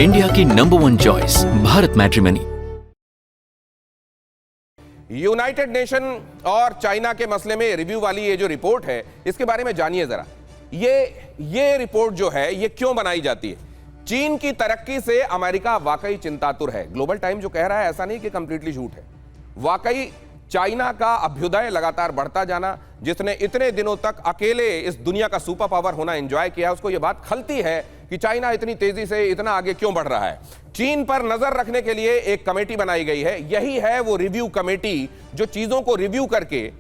India की number 1 choice Bharat matrimony. United nation और China के मसले में रिव्यू वाली ये जो रिपोर्ट है, इसके बारे में जानिए जरा। ये रिपोर्ट जो है ये क्यों बनाई जाती है? चीन की तरक्की से अमेरिका वाकई चिंतातुर है। ग्लोबल टाइम जो कह रहा है ऐसा नहीं कि कंप्लीटली झूठ है। वाकई चाइना का अभ्युदय लगातार बढ़ता जाना, जिसने इतने दिनों तक अकेले इस दुनिया का सुपर पावर होना एंजॉय किया, उसको यह बात खलती है कि चाइना इतनी तेजी से इतना आगे क्यों बढ़ रहा है। चीन पर नजर रखने के लिए एक कमेटी बनाई गई है। यही है वो रिव्यू कमेटी जो चीजों को रिव्यू करके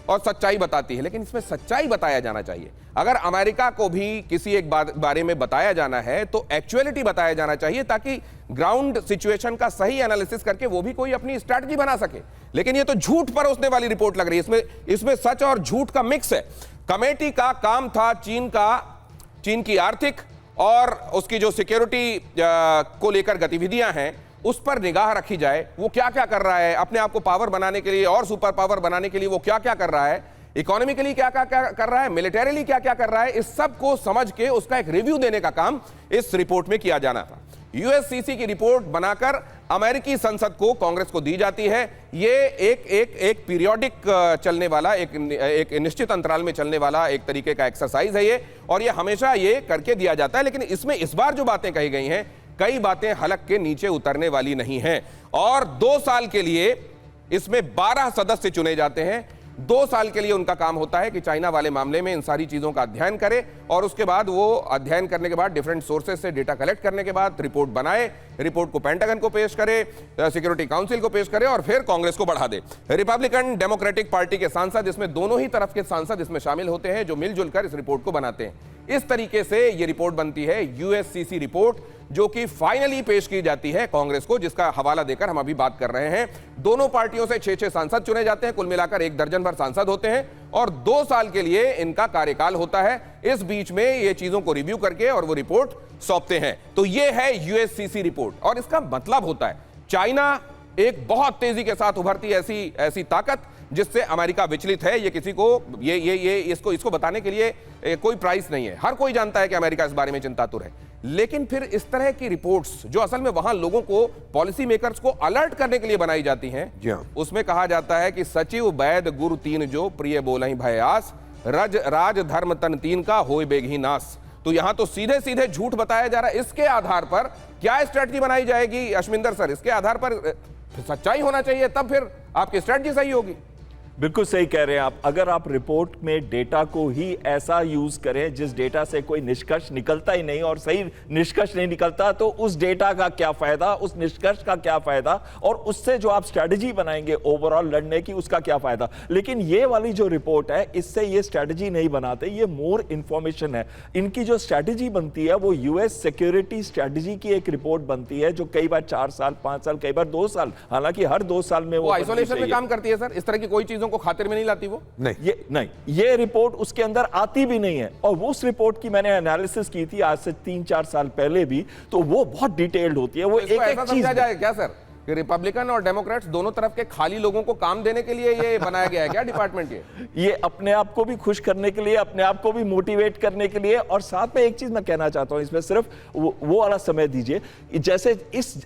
और सच्चाई बताती है। लेकिन इसमें सच्चाई बताया जाना चाहिए। अगर अमेरिका को भी किसी एक बारे में बताया जाना है तो एक्चुअलिटी बताया जाना चाहिए, ताकि ग्राउंड सिचुएशन का सही एनालिसिस करके वो भी कोई अपनी स्ट्रैटेजी बना सके। लेकिन ये तो झूठ परोसने वाली रिपोर्ट लग रही है। इसमें सच और झूठ का मिक्स है। कमेटी का काम था चीन की आर्थिक और उसकी जो सिक्योरिटी को लेकर गतिविधियां हैं उस पर निगाह रखी जाए। वो क्या क्या कर रहा है अपने आप को पावर बनाने के लिए और सुपर पावर बनाने के लिए, वो क्या क्या कर रहा है, इकोनॉमिकली क्या क्या कर रहा है, मिलिटरीली क्या क्या कर रहा है, इस सब को समझ के उसका एक रिव्यू देने का काम इस रिपोर्ट में किया जाना था। यूएससीसी की रिपोर्ट बनाकर अमेरिकी संसद को, कांग्रेस को दी जाती है। ये एक पीरियोडिक चलने वाला, एक निश्चित अंतराल में चलने वाला एक तरीके का एक्सरसाइज है ये, और ये हमेशा ये करके दिया जाता है। लेकिन इसमें इस बार जो बातें कही गई हैं, कई बातें हलक के नीचे उतरने वाली नहीं हैं। और 2 साल के लिए इसमें 12 सदस्य चुने जाते हैं। 2 साल के लिए उनका काम होता है कि चाइना वाले मामले में इन सारी चीजों का अध्ययन करे, और उसके बाद वो अध्ययन करने के बाद डिफरेंट सोर्सेज से डेटा कलेक्ट करने के बाद रिपोर्ट बनाए, रिपोर्ट को पेंटागन को पेश करे, सिक्योरिटी काउंसिल को पेश करे और फिर कांग्रेस को बढ़ा दे। रिपब्लिकन डेमोक्रेटिक पार्टी के सांसद, इसमें दोनों ही तरफ के सांसद इसमें शामिल होते हैं, जो मिलजुल कर इस रिपोर्ट को बनाते हैं। इस तरीके से ये रिपोर्ट बनती है, यूएससीसी रिपोर्ट, जो कि फाइनली पेश की जाती है कांग्रेस को, जिसका हवाला देकर हम अभी बात कर रहे हैं। दोनों पार्टियों से 6-6 सांसद चुने जाते हैं, कुल मिलाकर 1 दर्जन भर सांसद होते हैं, और 2 साल के लिए इनका कार्यकाल होता है। इस बीच में ये चीजों को रिव्यू करके और वो रिपोर्ट सौंपते हैं। तो ये है यूएससीसी रिपोर्ट, और इसका मतलब होता है चाइना एक बहुत तेजी के साथ उभरती ऐसी ताकत जिससे अमेरिका विचलित है। ये किसी को इसको बताने के लिए कोई प्राइस नहीं है। हर कोई जानता है कि अमेरिका इस बारे में चिंतातुर है। लेकिन फिर इस तरह की रिपोर्ट्स जो असल में वहां लोगों को, पॉलिसी मेकर्स को अलर्ट करने के लिए बनाई जाती हैं, उसमें कहा जाता है कि सचिव वैद गुरु तीन जो प्रिय बोलहि भयास, राज धर्म तन तीन का होय बेघी नास। तो यहां तो सीधे सीधे झूठ बताया जा रहा है। इसके आधार पर क्या स्ट्रेटजी बनाई जाएगी अश्विंदर सर? इसके आधार पर सच्चाई होना चाहिए, तब फिर आपकी स्ट्रेटजी सही होगी। बिल्कुल सही कह रहे हैं आप। अगर आप रिपोर्ट में डेटा को ही ऐसा यूज करें जिस डेटा से कोई निष्कर्ष निकलता ही नहीं और सही निष्कर्ष नहीं निकलता, तो उस डेटा का क्या फायदा, उस निष्कर्ष का क्या फायदा, और उससे जो आप स्ट्रेटजी बनाएंगे ओवरऑल लड़ने की, उसका क्या फायदा। लेकिन ये वाली जो रिपोर्ट है, इससे ये स्ट्रेटजी नहीं बनाते, ये मोर इंफॉर्मेशन है। इनकी जो स्ट्रेटजी बनती है वो यूएस सिक्योरिटी स्ट्रेटजी की एक रिपोर्ट बनती है, जो कई बार 4 साल 5 साल, कई बार 2 साल, हालांकि हर 2 साल में वो आइसोलेशन में काम करती है सर। इस तरह की कोई चीजों को खातिर में नहीं लाती वो। नहीं, ये रिपोर्ट उसके अंदर आती भी नहीं है। और वो उस रिपोर्ट की मैंने एनालिसिस की थी आज से 3-4 साल पहले भी, तो वो बहुत डिटेल्ड होती है। वो एक एक चीज समझा जाए क्या सर कि रिपब्लिकन और डेमोक्रेट्स दोनों तरफ के खाली लोगों को काम देने के लिए ये बनाया गया है क्या डिपार्टमेंट? ये अपने आप को भी खुश करने के लिए, अपने आप को भी मोटिवेट करने के लिए। और साथ में एक चीज मैं कहना चाहता हूं, इसमें सिर्फ वो वाला समय दीजिए। जैसे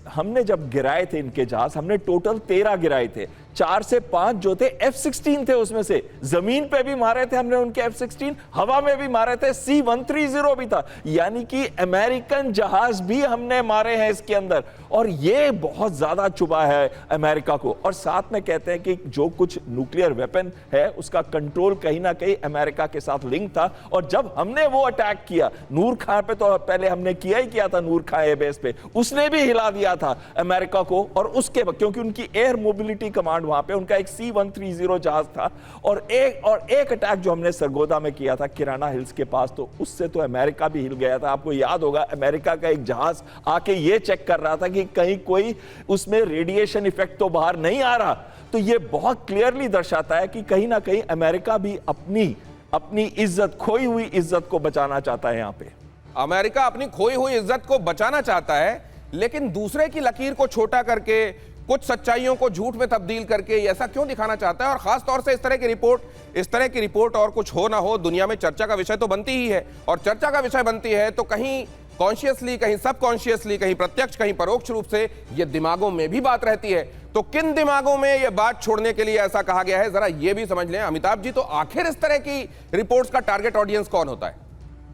हमने जब गिराए थे इनके जहाज, हमने टोटल 13 गिराए थे। 4 से 5 जो थे F-16 थे, उसमें से जमीन पे भी मारे थे हमने उनके F-16, हवा में भी मारे थे, C-130 भी था, यानी कि अमेरिकन जहाज भी हमने मारे हैं इसके अंदर। और ये बहुत ज्यादा चुभा है अमेरिका को। और साथ में कहते हैं कि जो कुछ न्यूक्लियर वेपन है उसका कंट्रोल कहीं ना कहीं अमेरिका के साथ लिंक था। और जब हमने वो अटैक किया नूर खां पे, तो पहले हमने किया था नूर खां एयरबेस पे, उसने भी हिला दिया था अमेरिका को। और उसके क्योंकि उनकी एयर मोबिलिटी कमांड वहां पे, उनका एक C-130 जहाज था। और एक अटैक जो हमने सरगोदा में किया था किराना हिल्स के पास, तो उससे तो अमेरिका भी हिल गया था। आपको याद होगा अमेरिका का एक जहाज आके ये चेक कर रहा था कि कहीं कोई उसमें रेडिएशन इफेक्ट तो बाहर नहीं आ रहा। तो ये बहुत क्लियरली दर्शाता है कि कहीं ना कहीं अमेरिका भी अपनी इज्जत, खोई हुई इज्जत को बचाना चाहता है। यहां पे अमेरिका अपनी खोई हुई इज्जत को बचाना चाहता है, लेकिन दूसरे की लकीर को छोटा करके, कुछ सच्चाइयों को झूठ में तब्दील करके ऐसा क्यों दिखाना चाहता है? और खास तौर से इस तरह की रिपोर्ट और कुछ हो ना हो, दुनिया में चर्चा का विषय तो बनती ही है। और चर्चा का विषय बनती है तो कहीं कॉन्शियसली, कहीं सबकॉन्शियसली, कहीं प्रत्यक्ष, कहीं परोक्ष रूप से ये दिमागों में भी बात रहती है। तो किन दिमागों में ये बात छोड़ने के लिए ऐसा कहा गया है, जरा ये भी समझ लें अमिताभ जी। तो आखिर इस तरह की रिपोर्ट्स का टारगेट ऑडियंस कौन होता है?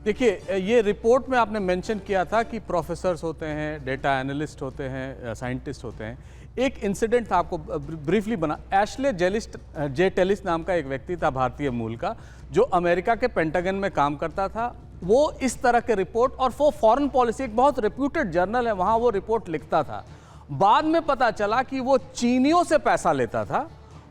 देखिए, ये रिपोर्ट में आपने मेंशन किया था कि प्रोफेसर्स होते हैं, डेटा एनालिस्ट होते हैं, साइंटिस्ट होते हैं। एक इंसिडेंट था, आपको ब्रीफली बना। एशले जे टेलिस नाम का एक व्यक्ति था, भारतीय मूल का, जो अमेरिका के पेंटागन में काम करता था। वो इस तरह के रिपोर्ट, और वो फॉरेन पॉलिसी, एक बहुत रेप्यूटेड जर्नल है, वहाँ वो रिपोर्ट लिखता था। बाद में पता चला कि वो चीनियों से पैसा लेता था,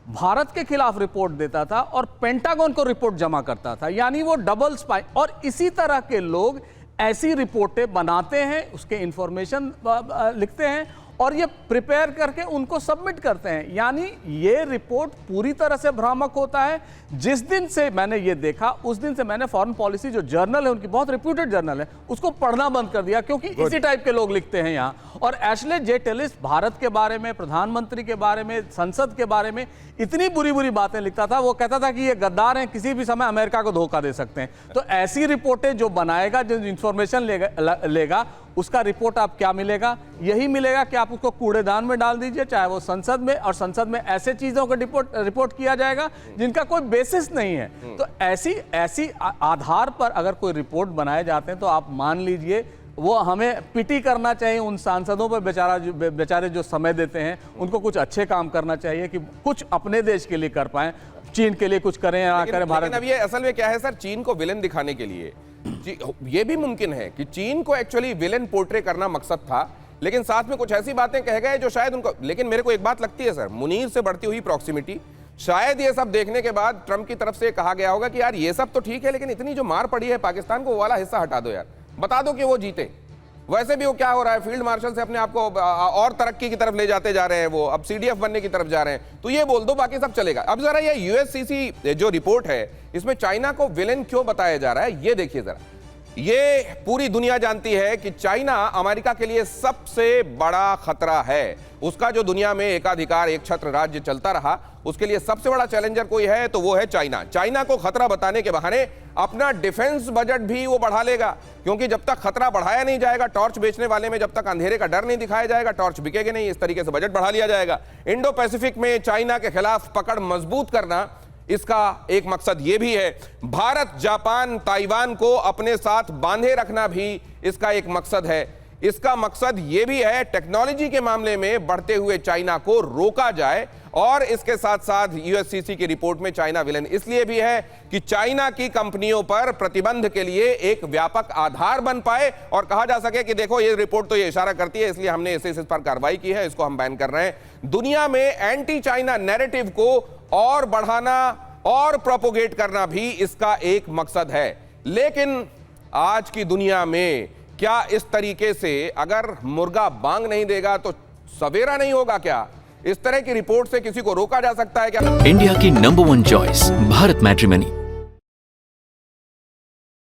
भारत के खिलाफ रिपोर्ट देता था और पेंटागन को रिपोर्ट जमा करता था। यानी वो डबल स्पाई। और इसी तरह के लोग ऐसी रिपोर्टें बनाते हैं, उसके इंफॉर्मेशन लिखते हैं और ये प्रिपेयर करके उनको सबमिट करते हैं। यानी ये रिपोर्ट पूरी तरह से भ्रामक होता है। जिस दिन से मैंने ये देखा, उस दिन से मैंने फॉरेन पॉलिसी जो जर्नल है, उनकी बहुत रेप्यूटेड जर्नल है, उसको पढ़ना बंद कर दिया, क्योंकि इसी टाइप के लोग लिखते हैं यहाँ। और एशले जे टेलिस भारत के बारे में, प्रधानमंत्री के बारे में, संसद के बारे में इतनी बुरी बुरी बातें लिखता था। वो कहता था कि ये गद्दार हैं, किसी भी समय अमेरिका को धोखा दे सकते हैं। तो ऐसी रिपोर्टें जो बनाएगा, जो इंफॉर्मेशन लेगा, उसका रिपोर्ट आप क्या मिलेगा? यही मिलेगा कि आप उसको कूड़ेदान में डाल दीजिए, चाहे वो संसद में, और संसद में ऐसे चीजों का रिपोर्ट किया जाएगा जिनका कोई बेसिस नहीं है। तो ऐसी आधार पर अगर कोई रिपोर्ट बनाए जाते हैं, तो आप मान लीजिए वो हमें पिटी करना चाहिए उन सांसदों पर, बेचारे जो समय देते हैं। उनको कुछ अच्छे काम करना चाहिए कि कुछ अपने देश के लिए कर पाएं, चीन के लिए कुछ करें या ना करें। भारत, अब ये असल में क्या है सर, चीन को विलेन दिखाने के लिए ये भी मुमकिन है कि चीन को एक्चुअली विलेन पोर्ट्रे करना मकसद था, लेकिन साथ में कुछ ऐसी बातें कह गए जो शायद उनको। लेकिन मेरे को एक बात लगती है सर, मुनीर से बढ़ती हुई प्रॉक्सिमिटी, शायद ये सब देखने के बाद ट्रंप की तरफ से कहा गया होगा कि यार ये सब तो ठीक है, लेकिन इतनी जो मार पड़ी है पाकिस्तान को, वो वाला हिस्सा हटा दो यार, बता दो कि वो जीते। वैसे भी वो क्या हो रहा है, फील्ड मार्शल से अपने आप को और तरक्की की तरफ ले जाते जा रहे हैं, वो अब सीडीएफ बनने की तरफ जा रहे हैं। तो ये बोल दो, बाकी सब चलेगा। अब जरा ये यूएससीसी जो रिपोर्ट है, इसमें चाइना को विलेन क्यों बताया जा रहा है, ये देखिए जरा। ये पूरी दुनिया जानती है कि चाइना अमेरिका के लिए सबसे बड़ा खतरा है। उसका जो दुनिया में एकाधिकार, एक छत्र राज्य चलता रहा, उसके लिए सबसे बड़ा चैलेंजर कोई है तो वो है चाइना। चाइना को खतरा बताने के बहाने अपना डिफेंस बजट भी वो बढ़ा लेगा, क्योंकि जब तक खतरा बढ़ाया नहीं जाएगा, टॉर्च बेचने वाले में जब तक अंधेरे का डर नहीं दिखाया जाएगा, टॉर्च बिकेगी नहीं। इस तरीके से बजट बढ़ा लिया जाएगा। इंडो पैसिफिक में चाइना के खिलाफ पकड़ मजबूत करना, इसका एक मकसद यह भी है। भारत, जापान, ताइवान को अपने साथ बांधे रखना भी इसका एक मकसद है। इसका मकसद यह भी है टेक्नोलॉजी के मामले में बढ़ते हुए चाइना को रोका जाए। और इसके साथ साथ यूएससीसी की रिपोर्ट में चाइना विलेन इसलिए भी है कि चाइना की कंपनियों पर प्रतिबंध के लिए एक व्यापक आधार बन पाए और कहा जा सके कि देखो ये रिपोर्ट तो ये इशारा करती है, इसलिए हमने इस पर कार्रवाई की है, इसको हम बैन कर रहे हैं। दुनिया में एंटी चाइना नैरेटिव को और बढ़ाना और प्रोपोगेट करना भी इसका एक मकसद है। लेकिन आज की दुनिया में क्या इस तरीके से अगर मुर्गा बांग नहीं देगा तो सवेरा नहीं होगा क्या? इस तरह की रिपोर्ट से किसी को रोका जा सकता है क्या? इंडिया की नंबर 1 चॉइस भारत मैट्रिमनी।